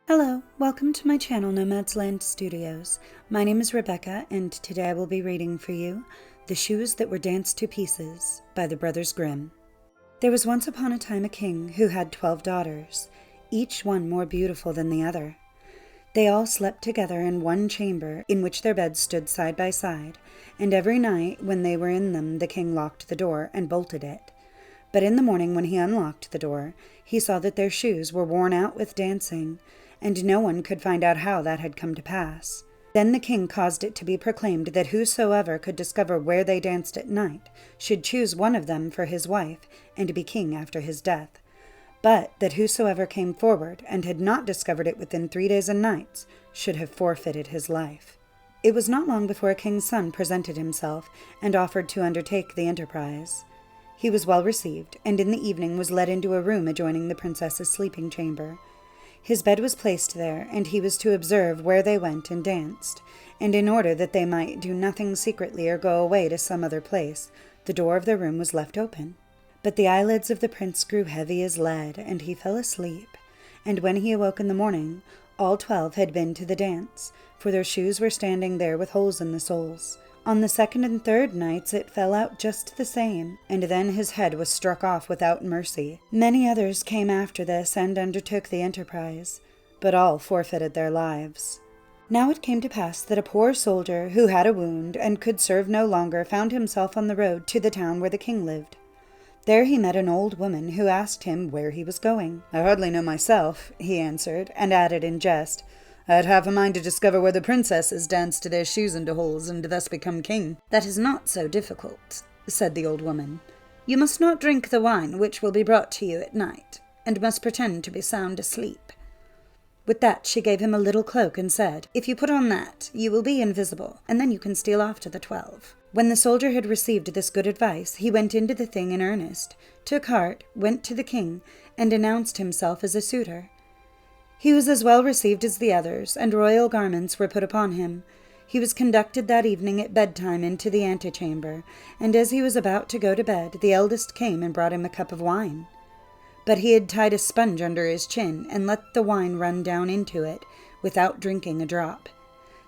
Hello, welcome to my channel Nomad's Land Studios. My name is Rebecca, and today I will be reading for you The Shoes That Were Danced to Pieces by the Brothers Grimm. There was once upon a time a king who had 12 daughters, each one more beautiful than the other. They all slept together in one chamber in which their beds stood side by side, and every night when they were in them the king locked the door and bolted it. But in the morning when he unlocked the door, he saw that their shoes were worn out with dancing, and no one could find out how that had come to pass. Then the king caused it to be proclaimed that whosoever could discover where they danced at night should choose one of them for his wife, and be king after his death. But that whosoever came forward and had not discovered it within 3 days and nights should have forfeited his life. It was not long before a king's son presented himself and offered to undertake the enterprise. He was well received, and in the evening was led into a room adjoining the princess's sleeping chamber. His bed was placed there, and he was to observe where they went and danced, and in order that they might do nothing secretly or go away to some other place, the door of their room was left open. But the eyelids of the prince grew heavy as lead, and he fell asleep, and when he awoke in the morning, all 12 had been to the dance, for their shoes were standing there with holes in the soles. On the second and third nights it fell out just the same, and then his head was struck off without mercy. Many others came after this and undertook the enterprise, but all forfeited their lives. Now it came to pass that a poor soldier who had a wound and could serve no longer found himself on the road to the town where the king lived. There he met an old woman who asked him where he was going. "I hardly know myself," he answered, and added in jest, "I'd half a mind to discover where the princesses danced their shoes into holes and thus become king." "That is not so difficult," said the old woman. "You must not drink the wine which will be brought to you at night, and must pretend to be sound asleep." With that she gave him a little cloak and said, "If you put on that, you will be invisible, and then you can steal off to the 12. When the soldier had received this good advice, he went into the thing in earnest, took heart, went to the king, and announced himself as a suitor. He was as well received as the others, and royal garments were put upon him. He was conducted that evening at bedtime into the antechamber, and as he was about to go to bed, the eldest came and brought him a cup of wine. But he had tied a sponge under his chin, and let the wine run down into it, without drinking a drop.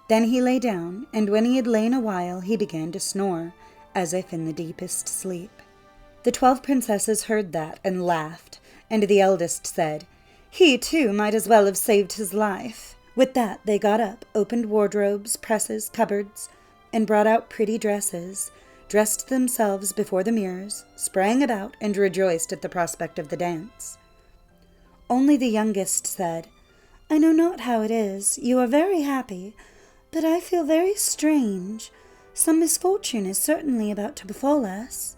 Then he lay down, and when he had lain a while, he began to snore, as if in the deepest sleep. The 12 princesses heard that, and laughed, and the eldest said, "He, too, might as well have saved his life." With that they got up, opened wardrobes, presses, cupboards, and brought out pretty dresses, dressed themselves before the mirrors, sprang about, and rejoiced at the prospect of the dance. Only the youngest said, "I know not how it is. You are very happy, but I feel very strange. Some misfortune is certainly about to befall us."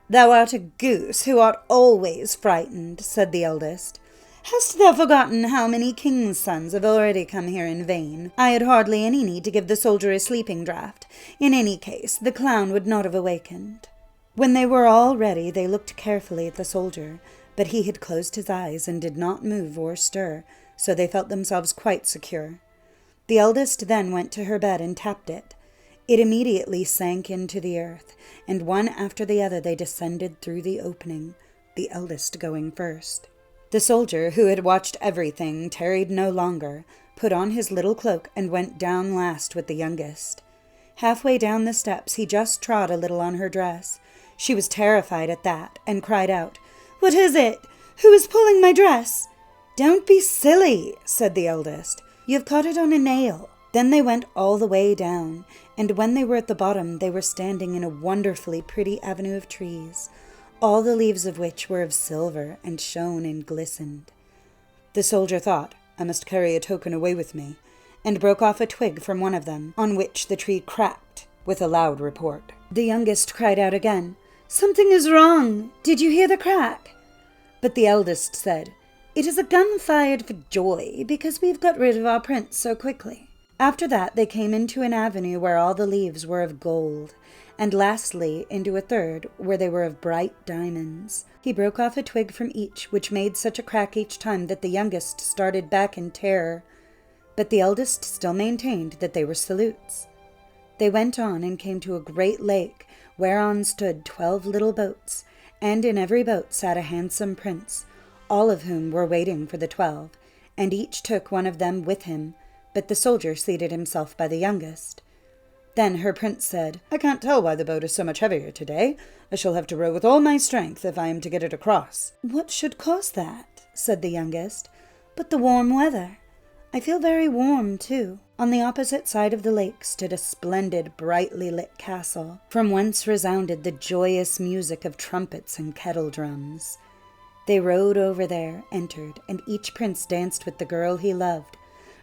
"Thou art a goose, who art always frightened," said the eldest. "Hast thou forgotten how many kings' sons have already come here in vain? I had hardly any need to give the soldier a sleeping draught. In any case, the clown would not have awakened." When they were all ready, they looked carefully at the soldier, but he had closed his eyes and did not move or stir, so they felt themselves quite secure. The eldest then went to her bed and tapped it. It immediately sank into the earth, and one after the other they descended through the opening, the eldest going first. The soldier, who had watched everything, tarried no longer, put on his little cloak, and went down last with the youngest. Halfway down the steps he just trod a little on her dress. She was terrified at that, and cried out, "What is it? Who is pulling my dress?" "Don't be silly," said the eldest. "You have caught it on a nail." Then they went all the way down, and when they were at the bottom they were standing in a wonderfully pretty avenue of trees, all the leaves of which were of silver and shone and glistened. The soldier thought, "I must carry a token away with me," and broke off a twig from one of them, on which the tree cracked with a loud report. The youngest cried out again, "Something is wrong. Did you hear the crack?" But the eldest said, "It is a gun fired for joy, because we have got rid of our prince so quickly." After that they came into an avenue where all the leaves were of gold, and lastly into a third where they were of bright diamonds. He broke off a twig from each, which made such a crack each time that the youngest started back in terror, but the eldest still maintained that they were salutes. They went on and came to a great lake, whereon stood 12 little boats, and in every boat sat a handsome prince, all of whom were waiting for the 12, and each took one of them with him, but the soldier seated himself by the youngest. Then her prince said, "I can't tell why the boat is so much heavier today. I shall have to row with all my strength if I am to get it across." "What should cause that?" said the youngest. "But the warm weather. I feel very warm, too." On the opposite side of the lake stood a splendid, brightly lit castle, from whence resounded the joyous music of trumpets and kettle drums. They rowed over there, entered, and each prince danced with the girl he loved,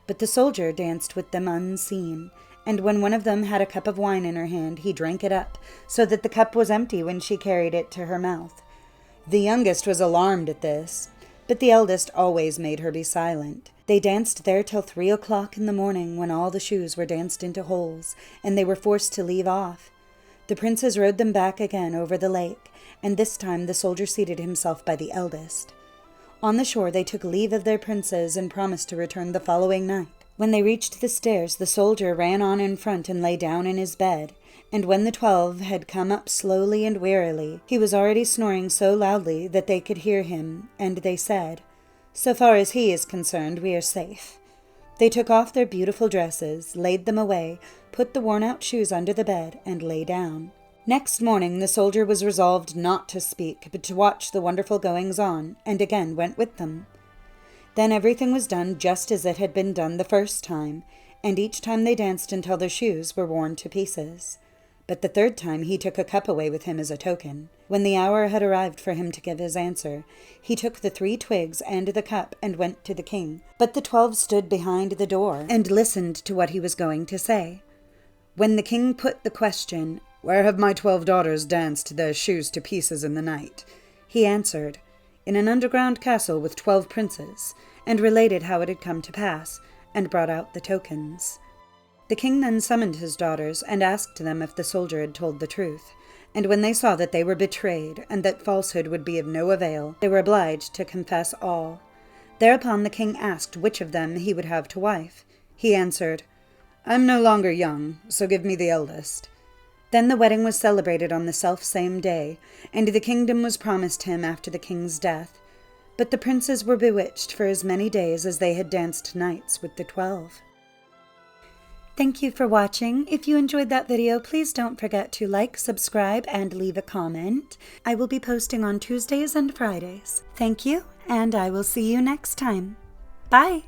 but the soldier danced with them unseen, and when one of them had a cup of wine in her hand, he drank it up, so that the cup was empty when she carried it to her mouth. The youngest was alarmed at this, but the eldest always made her be silent. They danced there till 3 o'clock in the morning, when all the shoes were danced into holes, and they were forced to leave off. The princes rowed them back again over the lake, and this time the soldier seated himself by the eldest. On the shore they took leave of their princes and promised to return the following night. When they reached the stairs, the soldier ran on in front and lay down in his bed, and when the 12 had come up slowly and wearily, he was already snoring so loudly that they could hear him, and they said, "So far as he is concerned, we are safe." They took off their beautiful dresses, laid them away, put the worn-out shoes under the bed, and lay down. Next morning the soldier was resolved not to speak, but to watch the wonderful goings-on, and again went with them. Then everything was done just as it had been done the first time, and each time they danced until their shoes were worn to pieces. But the third time he took a cup away with him as a token. When the hour had arrived for him to give his answer, he took the 3 twigs and the cup and went to the king. But the 12 stood behind the door and listened to what he was going to say. When the king put the question, "Where have my 12 daughters danced their shoes to pieces in the night?" he answered, "In an underground castle with 12 princes," and related how it had come to pass, and brought out the tokens. The king then summoned his daughters and asked them if the soldier had told the truth, and when they saw that they were betrayed and that falsehood would be of no avail, they were obliged to confess all. Thereupon the king asked which of them he would have to wife. He answered, "I am no longer young, so give me the eldest." Then the wedding was celebrated on the self-same day, and the kingdom was promised him after the king's death. But the princes were bewitched for as many days as they had danced nights with the 12. Thank you for watching. If you enjoyed that video, please don't forget to like, subscribe, and leave a comment. I will be posting on Tuesdays and Fridays. Thank you, and I will see you next time. Bye!